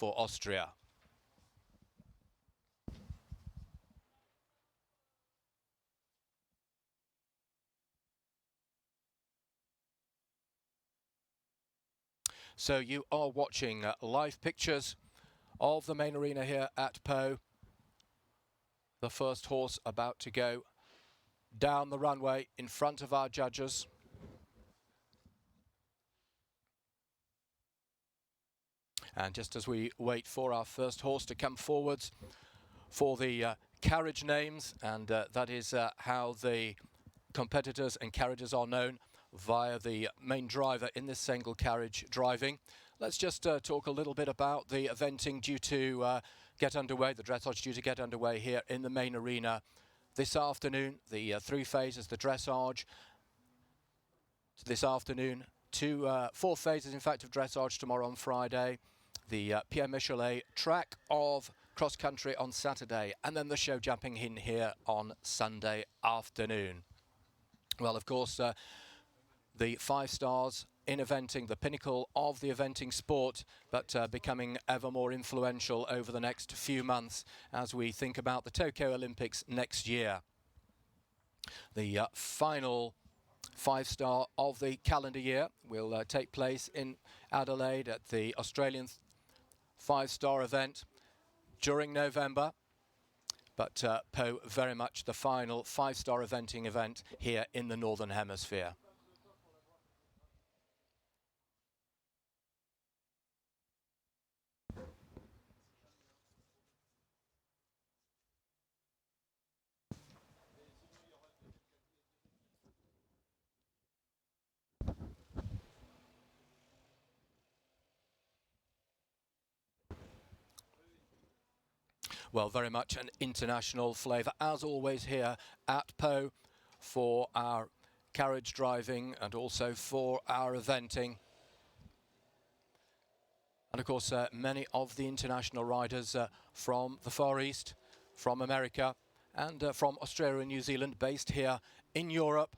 for Austria. So you are watching live pictures of the main arena here at Po. The first horse about to go down the runway in front of our judges. And just as we wait for our first horse to come forwards for the carriage names, and that is how the competitors and carriages are known, via the main driver in this single carriage driving. Let's just talk a little bit about the eventing due to get underway, the dressage due to get underway here in the main arena this afternoon. The 3 phases, the dressage this afternoon, 4 phases in fact of dressage tomorrow on Friday, the Pierre Michelet track of cross country on Saturday, and then the show jumping in here on Sunday afternoon. Well, of course, the 5 stars in eventing, the pinnacle of the eventing sport, but becoming ever more influential over the next few months as we think about the Tokyo Olympics next year. The final 5-star of the calendar year will take place in Adelaide at the Australian 5-star event during November. But Po very much the final 5-star eventing event here in the Northern Hemisphere. Well, very much an international flavour, as always here at Po, for our carriage driving and also for our eventing. And of course, many of the international riders from the Far East, from America, and from Australia and New Zealand, based here in Europe.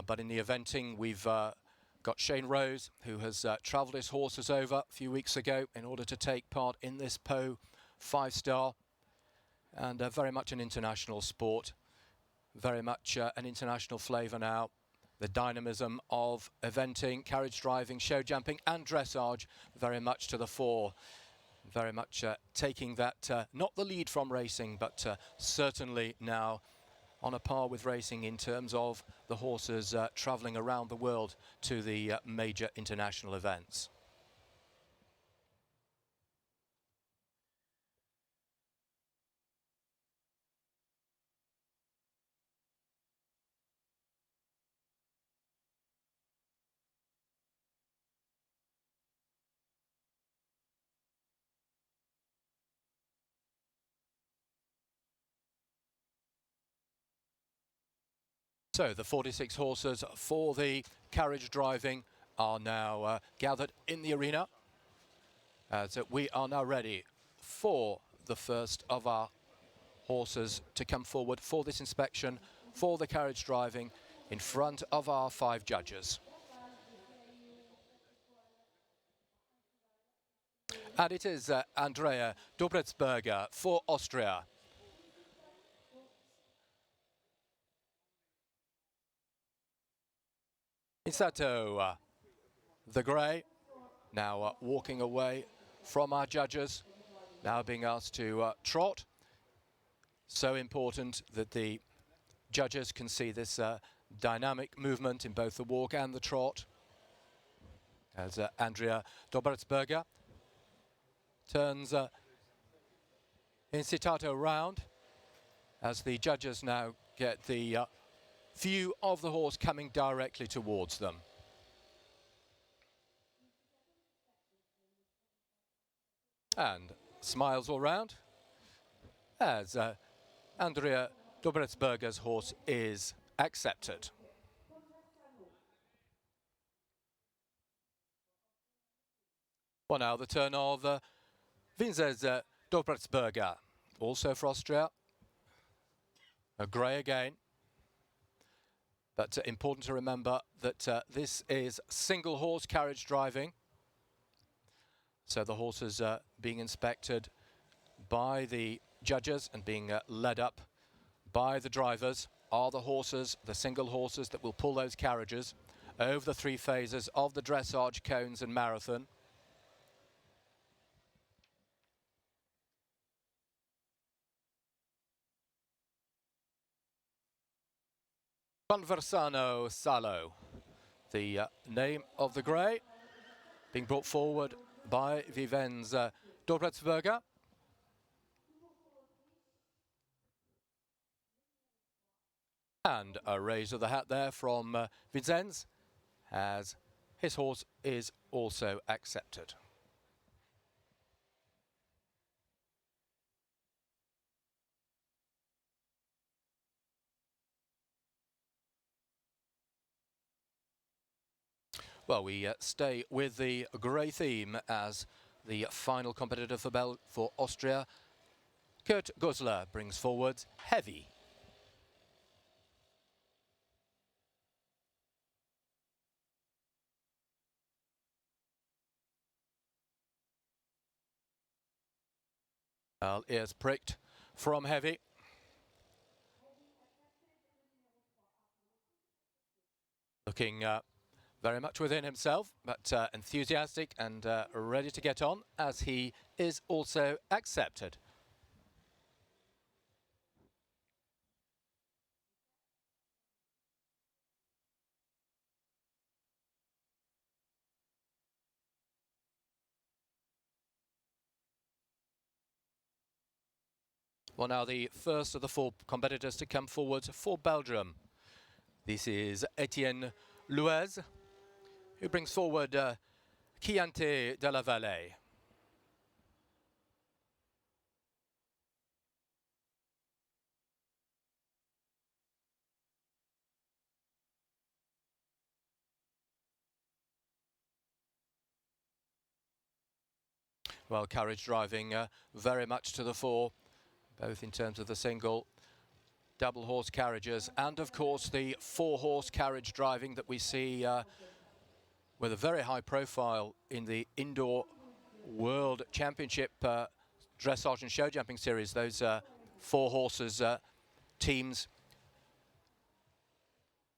But in the eventing, we've got Shane Rose, who has travelled his horses over a few weeks ago in order to take part in this Po 5-star, and very much an international sport, very much an international flavour now. The dynamism of eventing, carriage driving, show jumping and dressage very much to the fore. Very much taking that, not the lead from racing, but certainly now on a par with racing in terms of the horses travelling around the world to the major international events. So the 46 horses for the carriage driving are now gathered in the arena. So we are now ready for the first of our horses to come forward for this inspection for the carriage driving in front of our 5 judges. And it is Andrea Dobretsberger for Austria. Isato, the grey, now walking away from our judges, now being asked to trot. So important that the judges can see this dynamic movement in both the walk and the trot. As Andrea Dobretsberger turns Incitato round, as the judges now get the view of the horse coming directly towards them. And smiles all round as Andrea Dobretsberger's horse is accepted. Well, now the turn of Vinces Dobretsberger, also for Austria. A grey again. But important to remember that this is single horse carriage driving. So the horses being inspected by the judges and being led up by the drivers are the horses, the single horses that will pull those carriages over the 3 phases of the dressage, cones and marathon. Conversano Salo, the name of the grey, being brought forward by Vivens Dobretzberger. And a raise of the hat there from Vincenz, as his horse is also accepted. Well, we stay with the grey theme as the final competitor for Austria. Kurt Gosler brings forward Heavy. Well, ears pricked from Heavy. Looking very much within himself, but enthusiastic and ready to get on, as he is also accepted. Well, now the first of the 4 competitors to come forward for Belgium. This is Etienne Louez, who brings forward Chianti de la Vallée. Well, carriage driving very much to the fore, both in terms of the single, double horse carriages, and of course the 4-horse carriage driving that we see with a very high profile in the Indoor World Championship Dressage and Show Jumping Series. Those 4 horses teams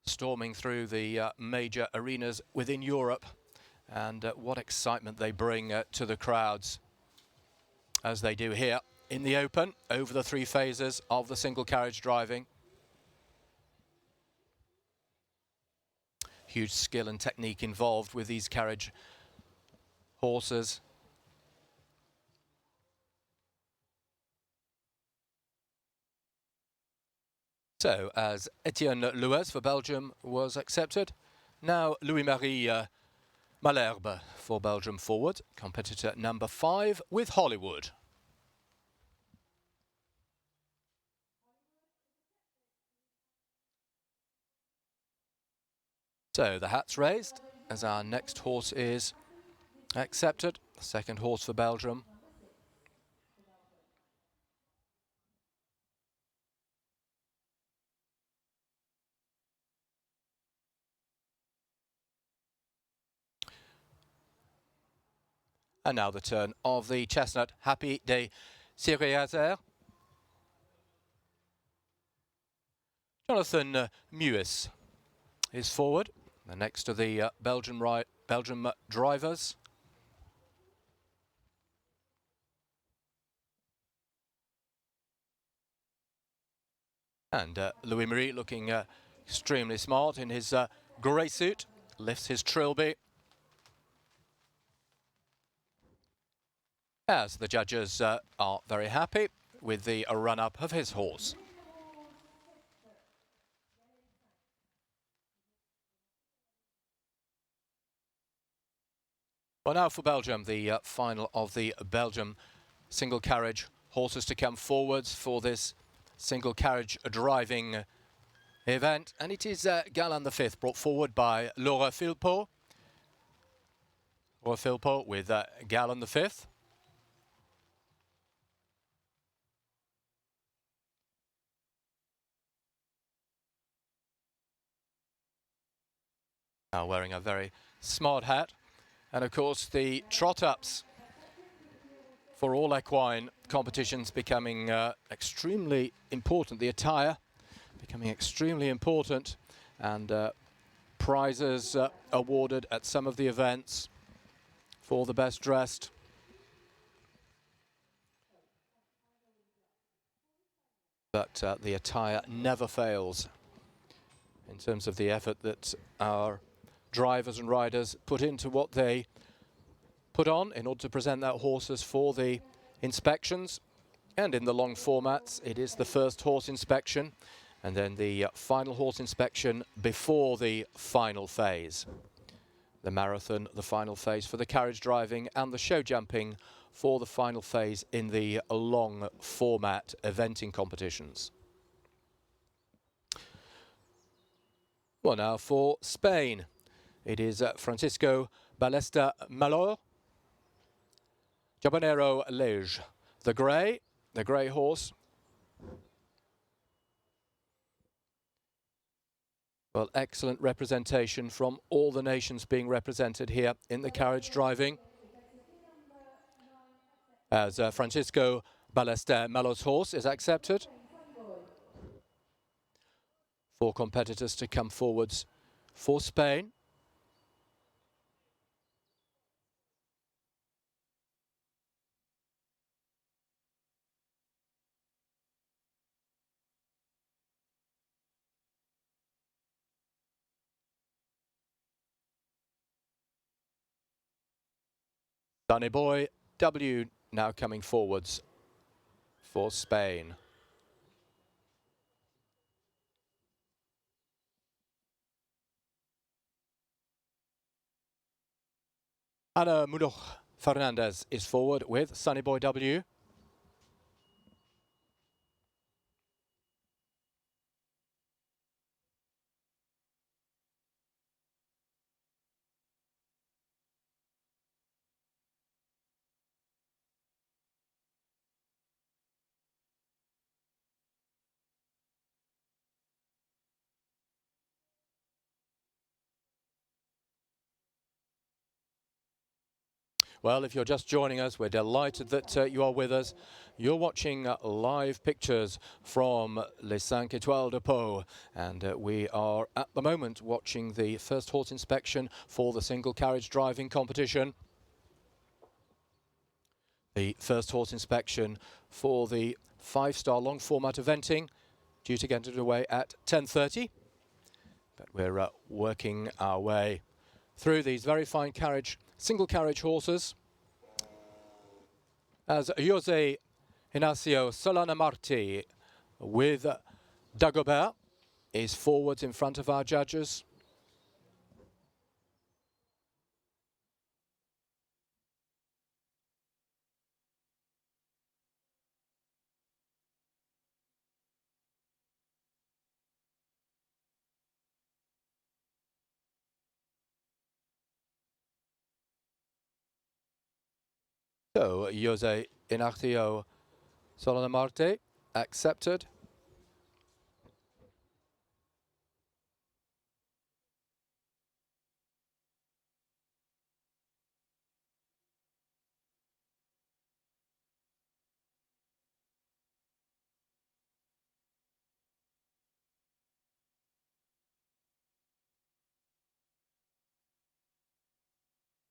storming through the major arenas within Europe, and what excitement they bring to the crowds, as they do here in the Open over the 3 phases of the single carriage driving. Huge skill and technique involved with these carriage horses. So, as Etienne Louez for Belgium was accepted, now Louis-Marie Malherbe for Belgium forward, competitor number 5 with Hollywood. So the hat's raised as our next horse is accepted, the 2nd horse for Belgium. And now the turn of the chestnut, Happy Day Siriazer. Jonathan Mewis is forward, the next of the Belgium drivers. And Louis-Marie looking extremely smart in his grey suit, lifts his trilby, as the judges are very happy with the run-up of his horse. Well, now for Belgium, the final of the Belgium single carriage horses to come forwards for this single carriage driving event. And it is Galan the 5th, brought forward by Laura Philpot. Laura Philpot with Galan the 5th. Now wearing a very smart hat. And of course the trot-ups For all equine competitions becoming extremely important, the attire becoming extremely important, and prizes awarded at some of the events for the best dressed. But the attire never fails in terms of the effort that our drivers and riders put into what they put on in order to present their horses for the inspections. And in the long formats, it is the first horse inspection and then the final horse inspection before the final phase. The marathon, the final phase for the carriage driving, and the show jumping for the final phase in the long format eventing competitions. Well, now for Spain, it is Francisco Ballesta Malor, Jabonero Lege, the grey horse. Well, excellent representation from all the nations being represented here in the carriage driving. As Francisco Ballesta Malor's horse is accepted. 4 competitors to come forwards for Spain. Sunny Boy W now coming forwards for Spain. Ana Munoz Fernandez is forward with Sunny Boy W. Well, if you're just joining us, we're delighted that you are with us. You're watching live pictures from Les 5 Étoiles de Pau, and we are at the moment watching the first horse inspection for the single carriage driving competition. The first horse inspection for the 5-star long format eventing, due to get underway at 10:30. But we're working our way through these very fine single carriage horses, as Jose Ignacio Solana Marti with Dagobert is forwards in front of our judges. So Jose Ignacio Solana Marti accepted.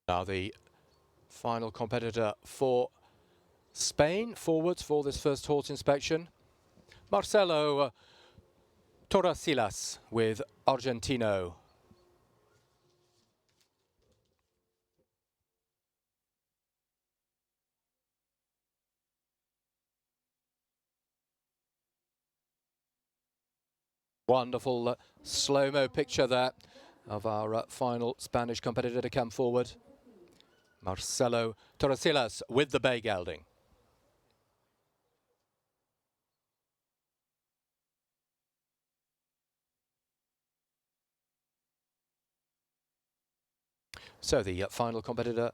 Now the final competitor for Spain forwards for this first horse inspection, Marcelo Torresilas with Argentino. Wonderful slow-mo picture there of our final Spanish competitor to come forward. Marcelo Torresilas with the bay gelding. So the final competitor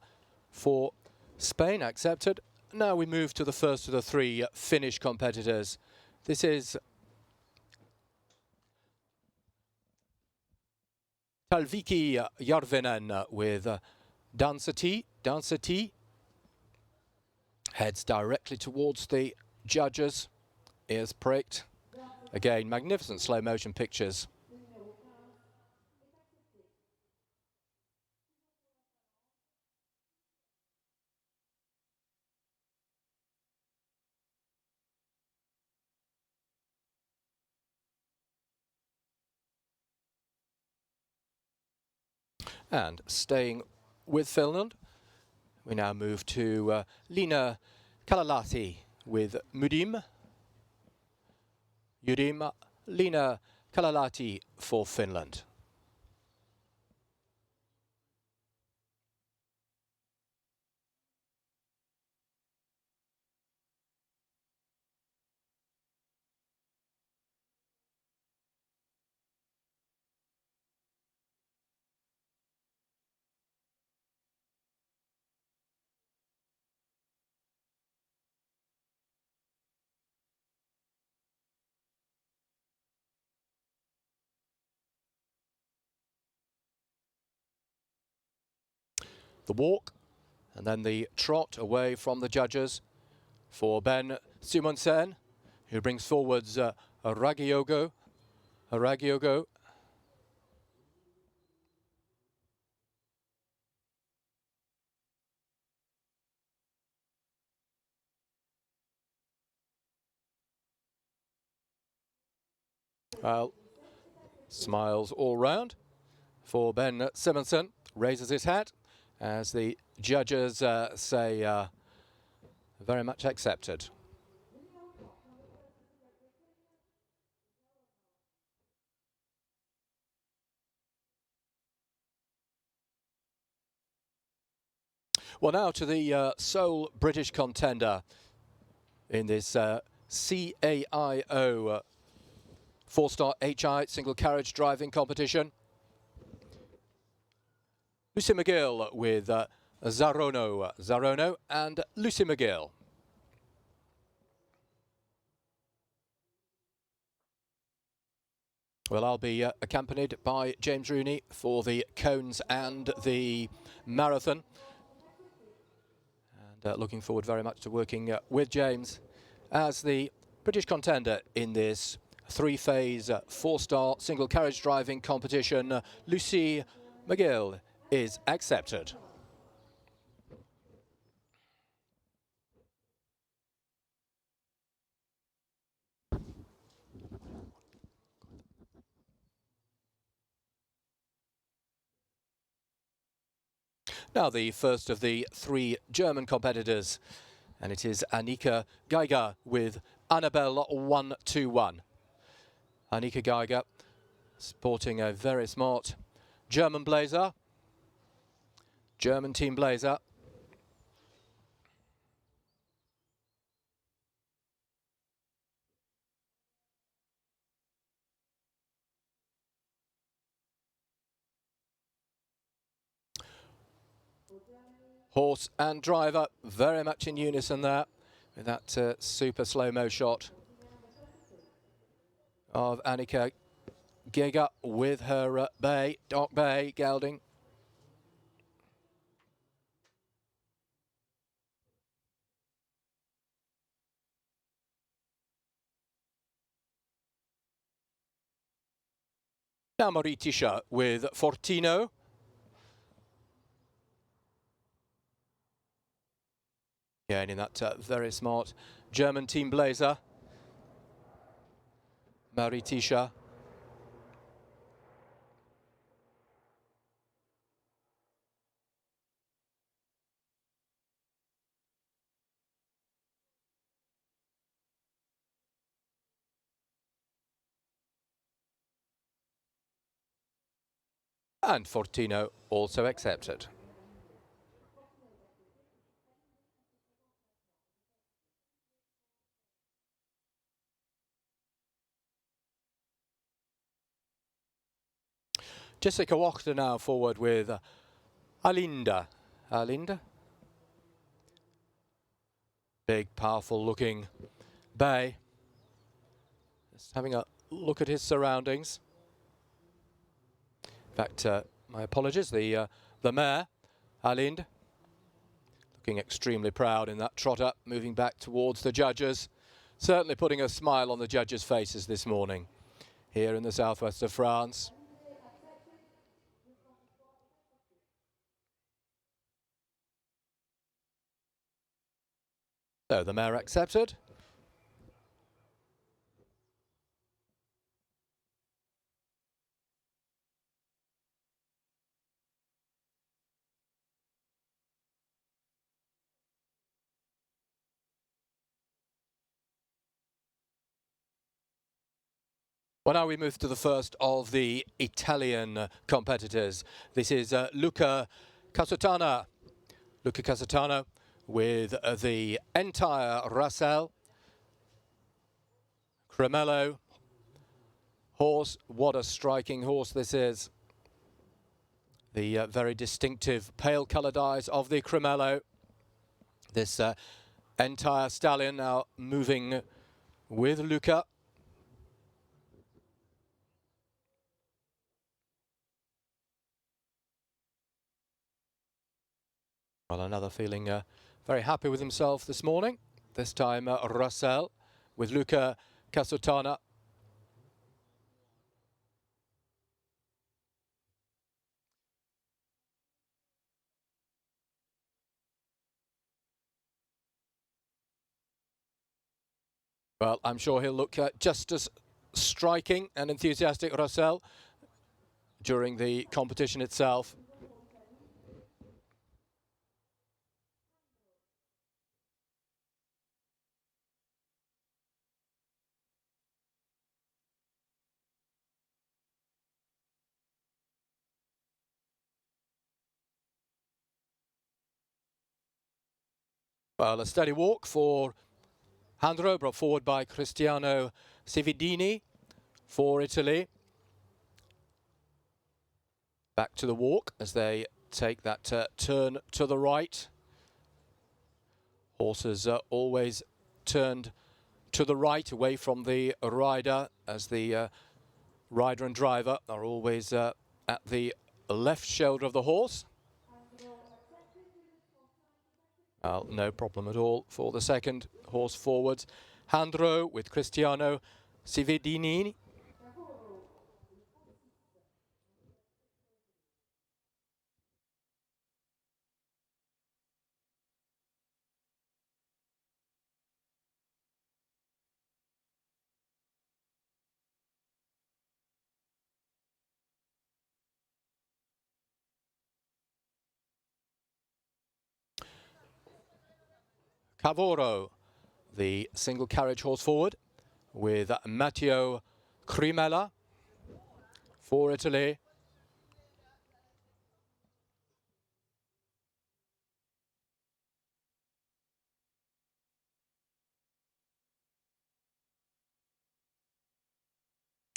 for Spain accepted. Now we move to the first of the 3 Finnish competitors. This is Talviki Järvinen with Dansati. Heads directly towards the judges, ears pricked. Again, magnificent slow motion pictures. And staying with Finland, we now move to Leena Kalalahti with Mudim. Leena Kalalahti for Finland. The walk and then the trot away from the judges for Ben Simonsen, who brings forwards Ragiogo. Well, smiles all round for Ben Simonsen, raises his hat as the judges say very much accepted. Well, now to the sole British contender in this CAIO four-star HI single carriage driving competition. Lucy McGill with Zarono and Lucy McGill. Well, I'll be accompanied by James Rooney for the cones and the marathon. And looking forward very much to working with James as the British contender in this three-phase four-star single carriage driving competition. Lucy McGill is accepted. Now the first of the three German competitors, and it is Annika Geiger with Annabelle 121. Annika Geiger sporting a very smart German blazer, German team blazer. Horse and driver very much in unison there with that super slow-mo shot of Annika Geiger with her bay, dark bay gelding. Now Maritisha with Fortino. Again in that very smart German team blazer. Maritisha. And Fortino also accepted. Jessica Wachter now forward with Alinda. Big, powerful looking bay. Just having a look at his surroundings. In fact, my apologies, the mare, Alind, Looking extremely proud in that trot up, moving back towards the judges. Certainly putting a smile on the judges' faces this morning here in the southwest of France. So the mare accepted. Well, now we move to the first of the Italian competitors. This is Luca Casutana. Luca Casutana with the entire Russell Cremello horse. What a striking horse this is. The very distinctive pale coloured eyes of the Cremello. This entire stallion now moving with Luca. Well, another feeling very happy with himself this morning. This time Russell with Luca Casutana. Well, I'm sure he'll look just as striking and enthusiastic, Russell, during the competition itself. Well, a steady walk for Handro, brought forward by Cristiano Cividini for Italy. Back to the walk as they take that turn to the right. Horses always turned to the right, away from the rider, as the rider and driver are always at the left shoulder of the horse. No problem at all for the second horse forwards. Handro with Cristiano Cividini. Cavoro, the single carriage horse forward, with Matteo Crimella for Italy.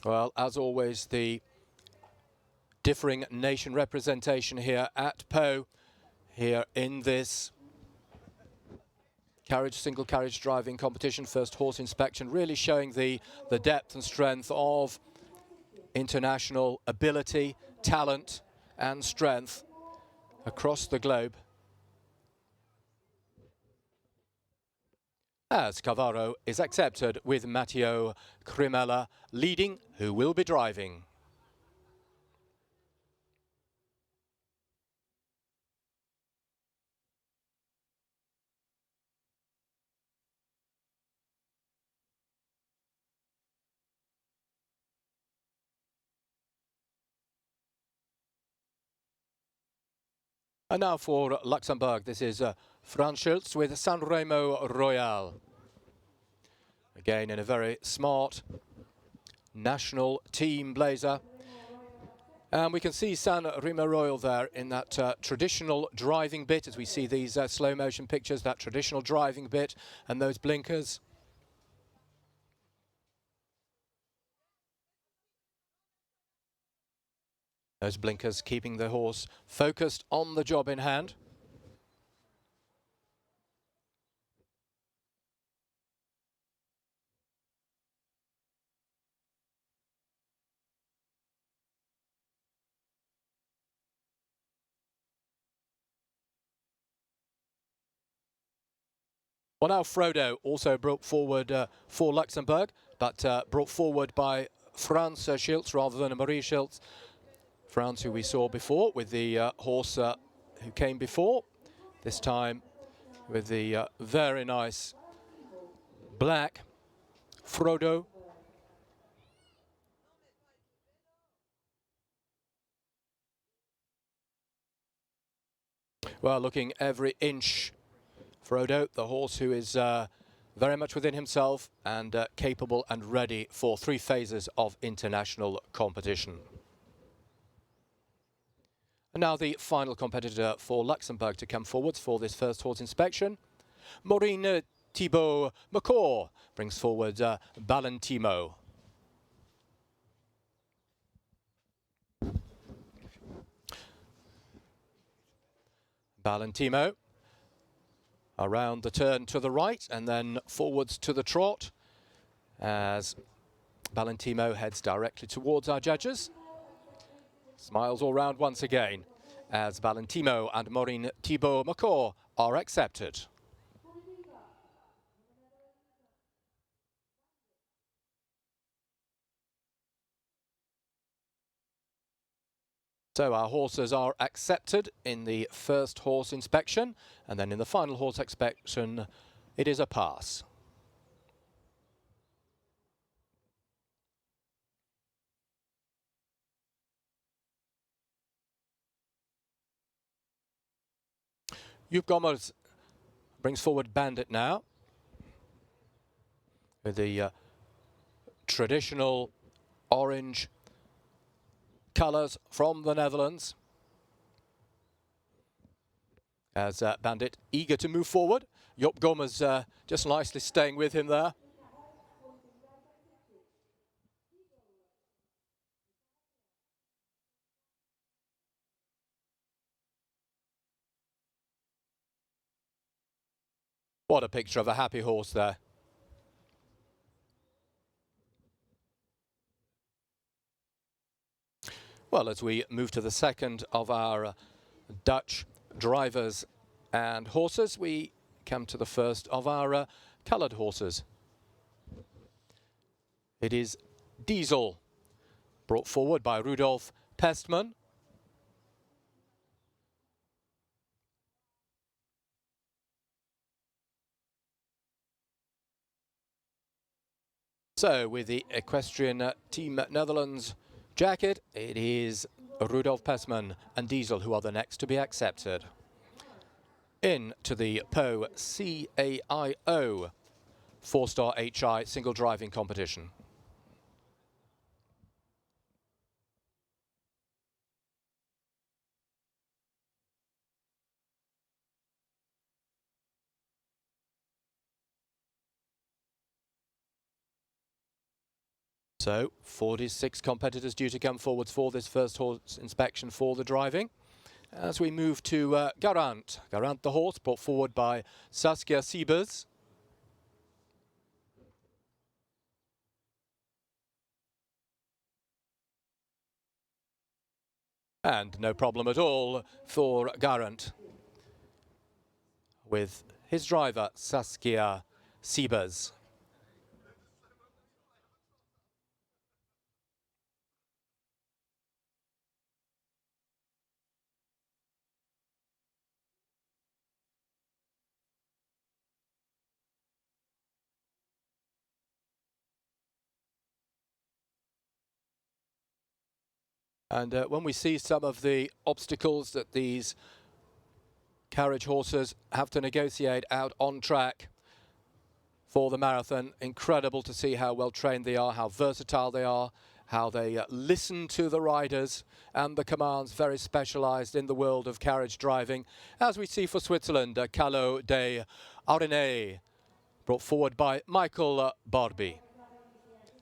Well, as always, the differing nation representation here at Pau, here in this single carriage driving competition, first horse inspection, really showing the depth and strength of international ability, talent and strength across the globe. As Cavaro is accepted with Matteo Crimella leading, who will be driving. And now for Luxembourg, this is Franz Schultz with Sanremo Royal. Again in a very smart national team blazer. And we can see San Remo Royal there in that traditional driving bit, as we see these slow motion pictures, that traditional driving bit and those blinkers. Those blinkers keeping the horse focused on the job in hand. Well, now Frodo also brought forward for Luxembourg, but brought forward by Franz Schiltz rather than Marie Schiltz. Franz, who we saw before with the horse who came before, this time with the very nice black Frodo. Well, looking every inch, Frodo, the horse who is very much within himself and capable and ready for 3 phases of international competition. And now the final competitor for Luxembourg to come forwards for this first horse inspection. Maureen Thibault McCaw brings forward Ballantimo. Ballantimo around the turn to the right and then forwards to the trot as Ballantimo heads directly towards our judges. Smiles all round once again as Ballantimo and Maureen Thibault McCaw are accepted. So our horses are accepted in the first horse inspection, and then in the final horse inspection it is a pass. Joep Gommers brings forward Bandit now with the traditional orange colours from the Netherlands. As Bandit eager to move forward. Joep Gommers just nicely staying with him there. What a picture of a happy horse there. Well, as we move to the second of our Dutch drivers and horses, we come to the first of our coloured horses. It is Diesel, brought forward by Rudolf Pestman. So with the Equestrian Team Netherlands jacket, it is Rudolf Pestman and Diesel who are the next to be accepted. Into the PO CAIO 4-star HI single driving competition. So 46 competitors due to come forwards for this first horse inspection for the driving. As we move to Garant. Garant the horse brought forward by Saskia Siebers. And no problem at all for Garant with his driver Saskia Siebers. And when we see some of the obstacles that these carriage horses have to negotiate out on track for the marathon, incredible to see how well trained they are, how versatile they are, how they listen to the riders and the commands, very specialised in the world of carriage driving. As we see for Switzerland, Calo de Arenay, brought forward by Michael Barby.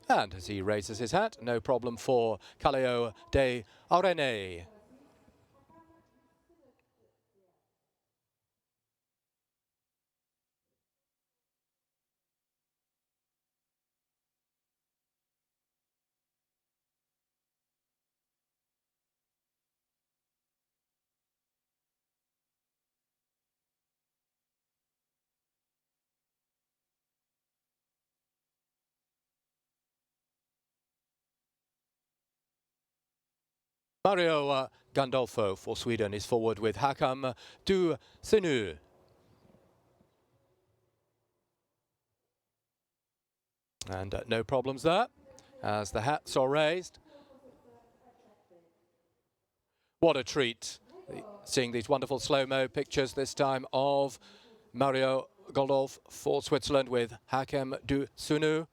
And as he raises his hat, no problem for Caleo de Arenay. Mario Gandolfo for Sweden is forward with Hakam Du Senu. And no problems there as the hats are raised. What a treat seeing these wonderful slow-mo pictures this time of Mario Gandolfo for Switzerland with Hakam Du Senu.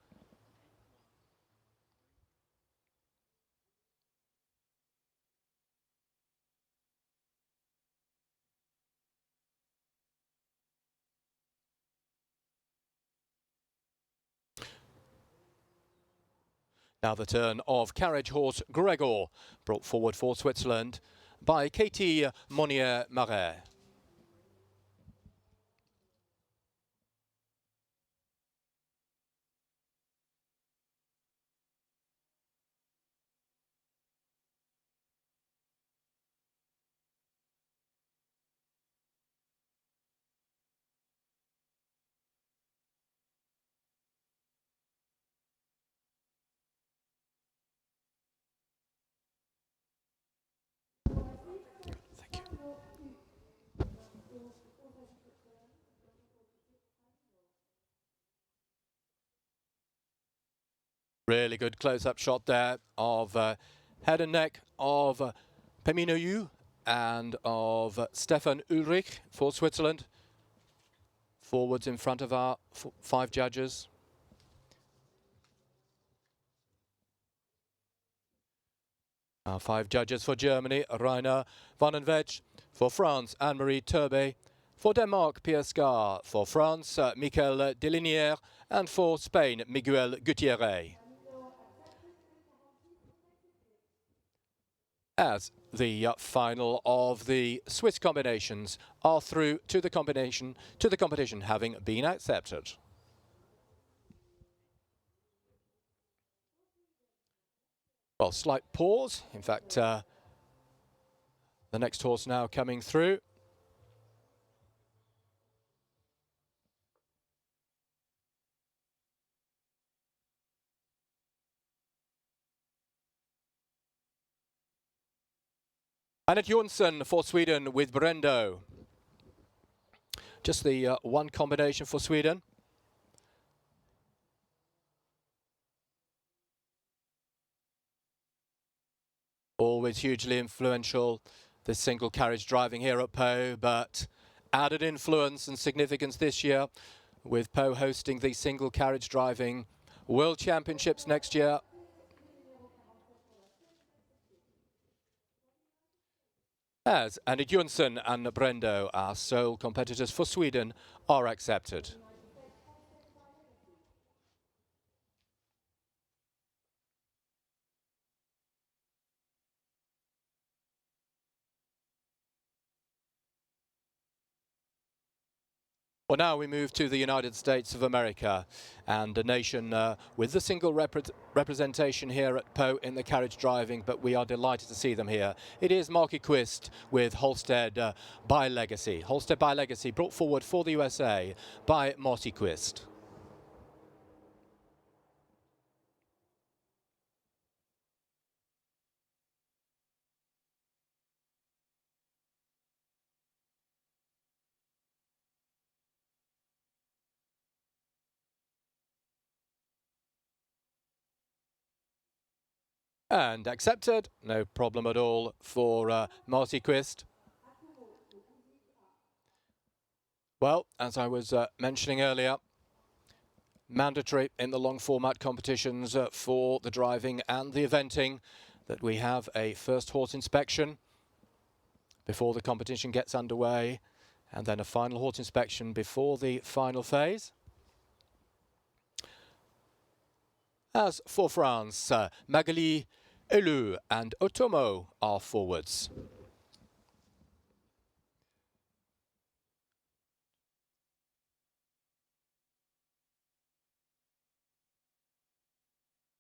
Now the turn of carriage horse Gregor, brought forward for Switzerland by Katie Monnier-Marais. Thank you. Really good close-up shot there of head and neck of Pemino Yu and of Stefan Ulrich for Switzerland. Forwards in front of our 5 judges. Our 5 judges for Germany, Rainer Vanenweg; for France, Anne-Marie Turbe; for Denmark, Pierre Scar; for France, Michael Delinière; and for Spain, Miguel Gutierrez. As the final of the Swiss combinations are through to the competition having been accepted. Well, slight pause. In fact, the next horse now coming through. Annette Jonsson for Sweden with Brendo. Just the one combination for Sweden. Always hugely influential, this single carriage driving here at Pau, but added influence and significance this year with Pau hosting the single carriage driving World Championships next year. As Annette Jonsson and Brendo, our sole competitors for Sweden, are accepted. Well, now we move to the United States of America, and a nation with the single representation here at Pau in the carriage driving, but we are delighted to see them here. It is Marky Quist with Holstead by Legacy. Holstead by Legacy brought forward for the USA by Marty Quist. And accepted, no problem at all for Marty Quist. Well, as I was mentioning earlier, mandatory in the long format competitions for the driving and the eventing that we have a first horse inspection before the competition gets underway, and then a final horse inspection before the final phase. As for France, Magali, Elu and Otomo are forwards.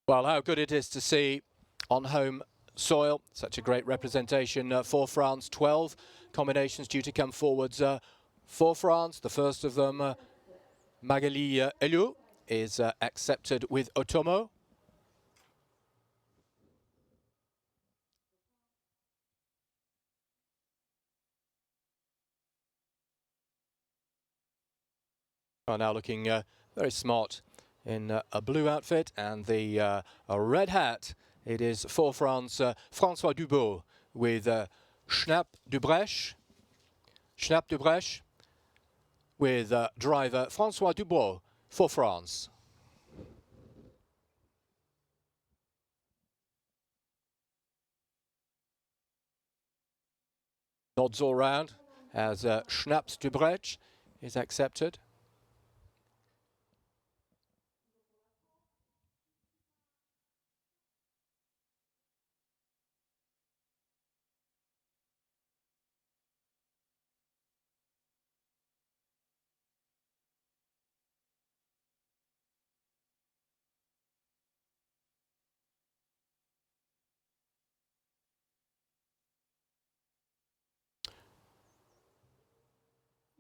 Well, how good it is to see on home soil such a great representation for France. 12 combinations due to come forwards for France. The first of them, Magali Elu, is accepted with Otomo. are now looking very smart in a blue outfit and the a red hat. It is for France, François Dubois with Schnapp Dubrecht with driver François Dubois for France. Nods all round as Schnapp Dubrecht is accepted.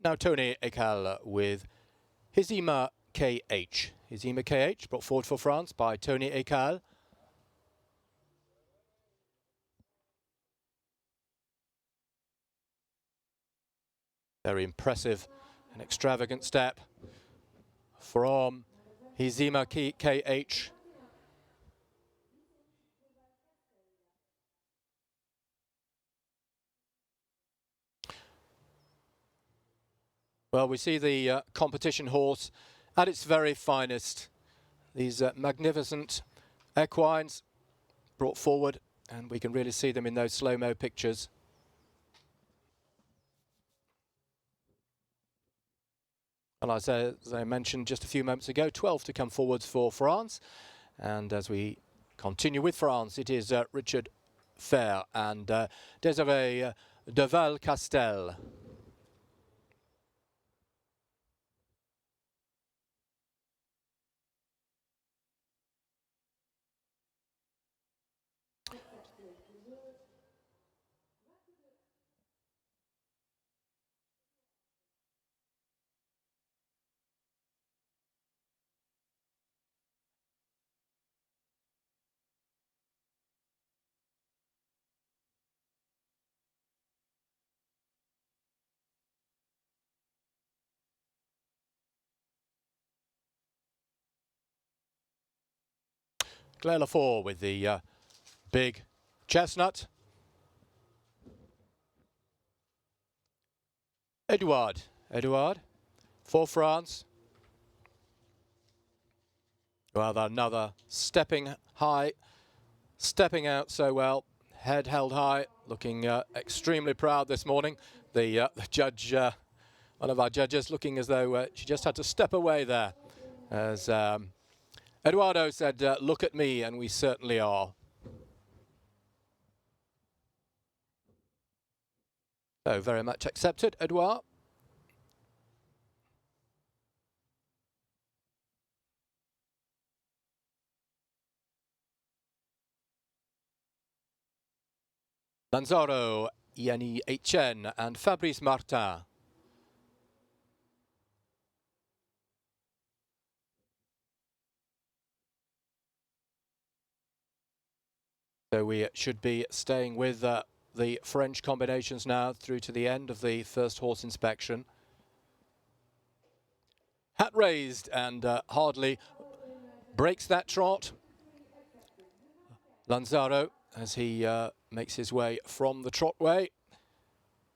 Now Tony Ekal with Hizima KH. Hizima KH brought forward for France by Tony Ekal. Very impressive and extravagant step from Hizima KH. Well, we see the competition horse at its very finest. These magnificent equines brought forward, and we can really see them in those slow-mo pictures. And as I mentioned just a few moments ago, 12 to come forwards for France. And as we continue with France, it is Richard Fair and Desiree Deval-Castel. Claire Lafort with the big chestnut. Edouard for France. Well, another stepping high, stepping out so well, head held high, looking extremely proud this morning. The judge, one of our judges, looking as though she just had to step away there. As Eduardo said, look at me, and we certainly are. So very much accepted, Edouard. Lanzaro, Yanni Etienne and Fabrice Martin. So we should be staying with the French combinations now through to the end of the first horse inspection. Hat raised and hardly breaks that trot. Lanzaro as he makes his way from the trotway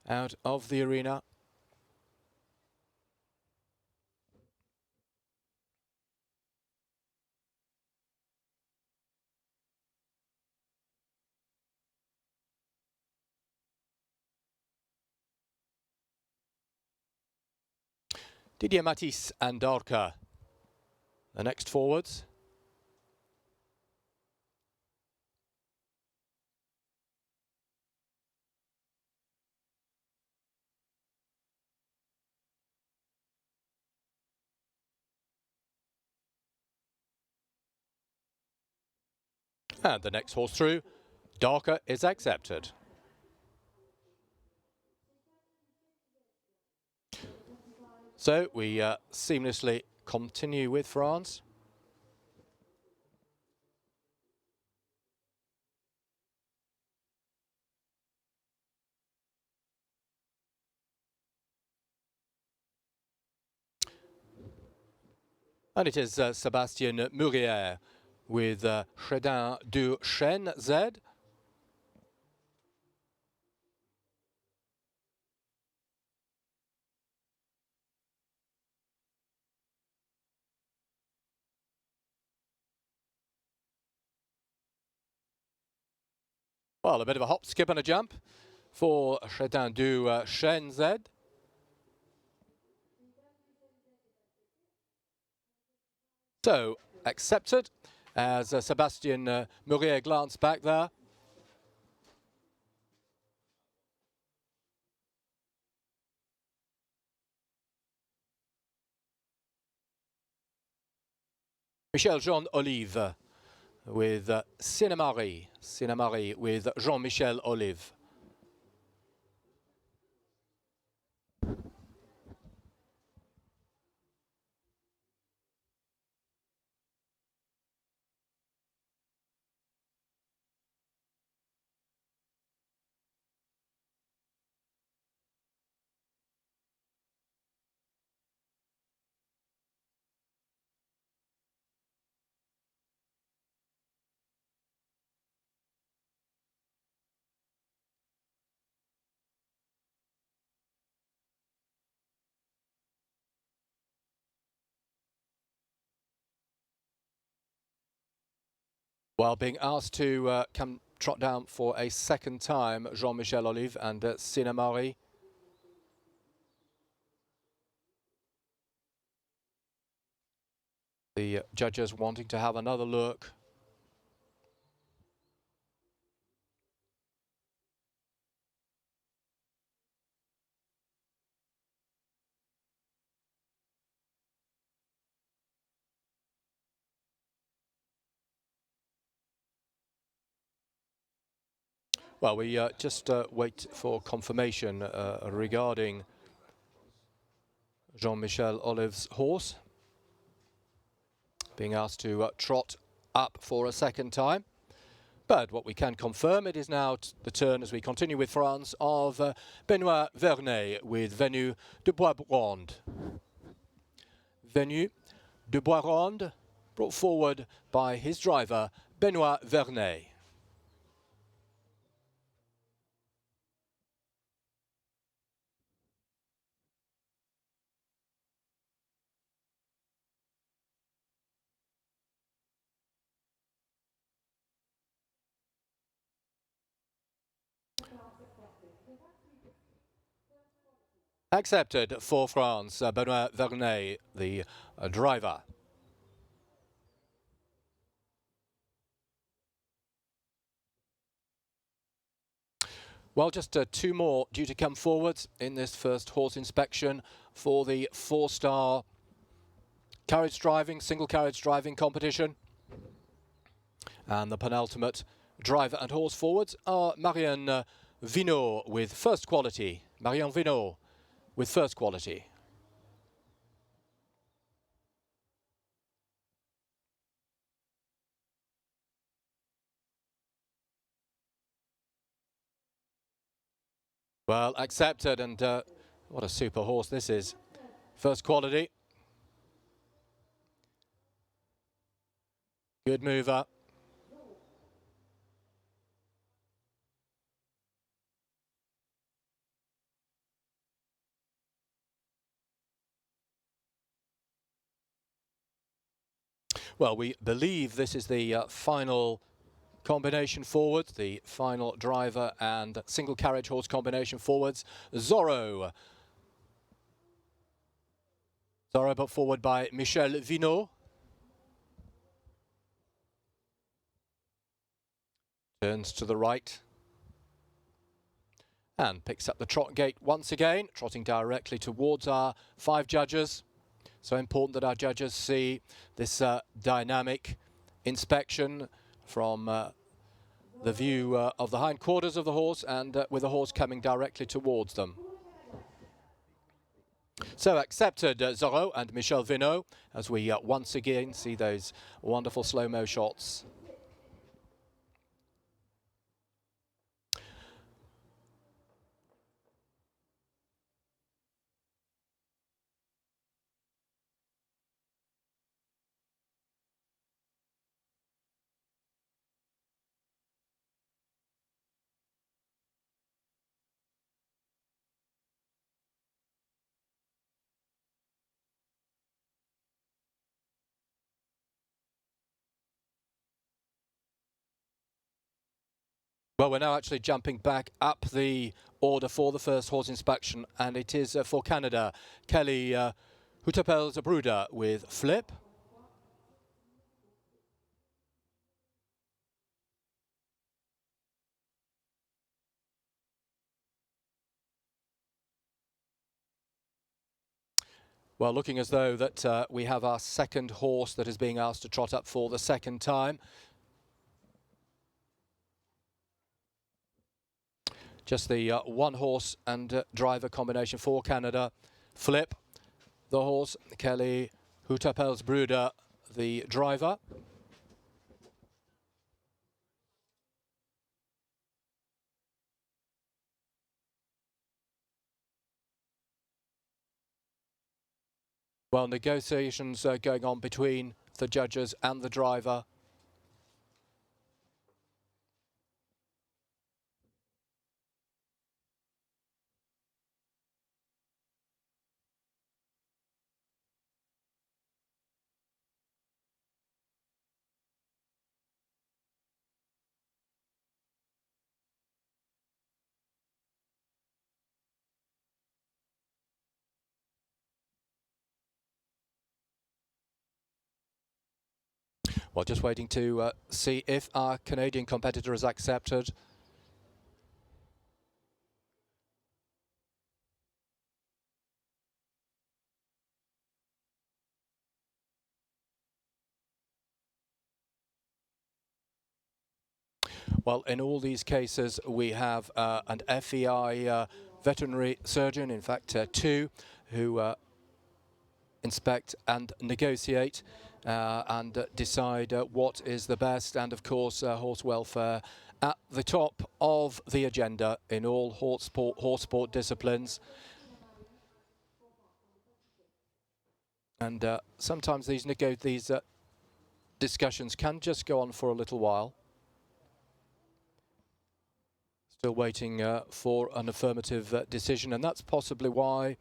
out of the arena. Didier Matisse and Dorca, the next forwards. And the next horse through, Dorca is accepted. So we seamlessly continue with France. And it is Sébastien Murier with Chrédin du Chêne Z. Well, a bit of a hop, skip and a jump for Chrédin du Chêne Z. So, accepted as Sébastien Murier glanced back there. Michel-Jean Olive with Cinémarie. Cinémarie with Jean-Michel Olive. While being asked to come trot down for a second time, Jean-Michel Olive and Cinémarie. The judges wanting to have another look. Well, we just wait for confirmation regarding Jean-Michel Olive's horse being asked to trot up for a second time. But what we can confirm, it is now the turn, as we continue with France, of Benoît Vernet with Venu de Bois-Ronde. Venu de Bois-Ronde, brought forward by his driver, Benoît Vernet. Accepted for France, Benoît Vernet, the driver. Well, just two more due to come forwards in this first horse inspection for the four-star carriage driving, single carriage driving competition. And the penultimate driver and horse forwards are Marion Vinot with first quality. Marion Vinot with first quality. Well, accepted, and what a super horse this is. First quality. Good mover. Well, we believe this is the final combination forwards, the final driver and single carriage horse combination forwards. Zorro. Zorro put forward by Michel Vinot. Turns to the right. And picks up the trot gate once again, trotting directly towards our five judges. So important that our judges see this dynamic inspection from the view of the hindquarters of the horse and with the horse coming directly towards them. So accepted Zorro and Michel Vinot as we once again see those wonderful slow-mo shots. Well, we're now actually jumping back up the order for the first horse inspection, and it is for Canada, Kelly Hutapels with Flip. Well, looking as though that we have our second horse that is being asked to trot up for the second time. Just the one horse and driver combination for Canada. Flip, the horse, Kelly Hutapels the driver. Well, negotiations going on between the judges and the driver. Well, just waiting to see if our Canadian competitor is accepted. Well, in all these cases, we have an FEI veterinary surgeon, in fact, two, who inspect and negotiate and decide what is the best, and of course horse welfare at the top of the agenda in all horse sport disciplines. And sometimes these discussions can just go on for a little while. Still waiting for an affirmative decision, and that's possibly why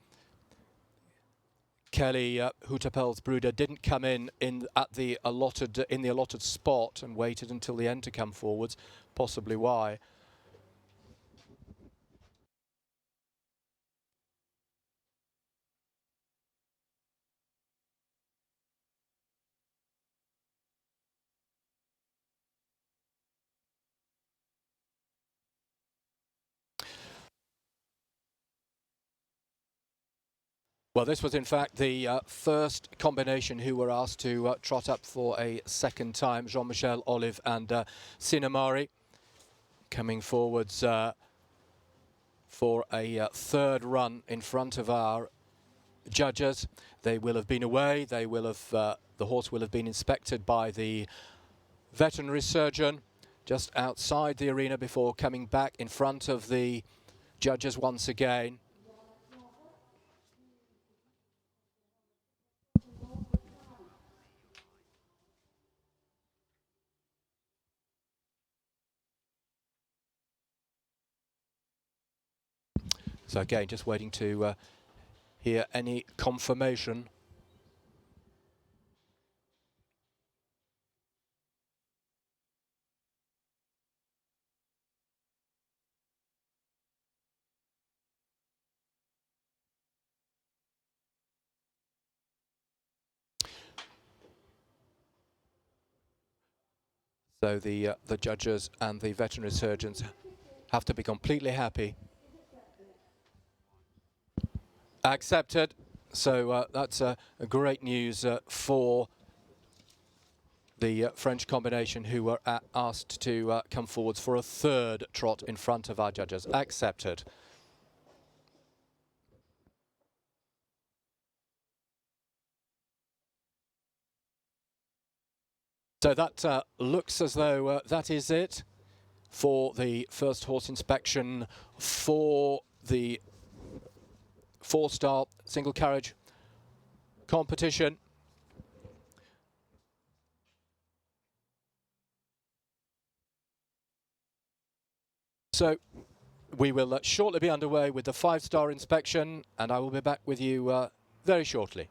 Kelly Hutapels didn't come in the allotted spot and waited until the end to come forwards. Possibly why. Well, this was in fact the first combination who were asked to trot up for a second time. Jean-Michel Olive and Sinamari coming forwards for a third run in front of our judges. They will have been away. They will have the horse will have been inspected by the veterinary surgeon just outside the arena before coming back in front of the judges once again. So again, just waiting to hear any confirmation. So the judges and the veterinary surgeons have to be completely happy. Accepted. So that's great news for the French combination, who were asked to come forwards for a third trot in front of our judges. Accepted. So that looks as though that is it for the first horse inspection for the four-star single carriage competition. So we will shortly be underway with the five-star inspection, and I will be back with you very shortly.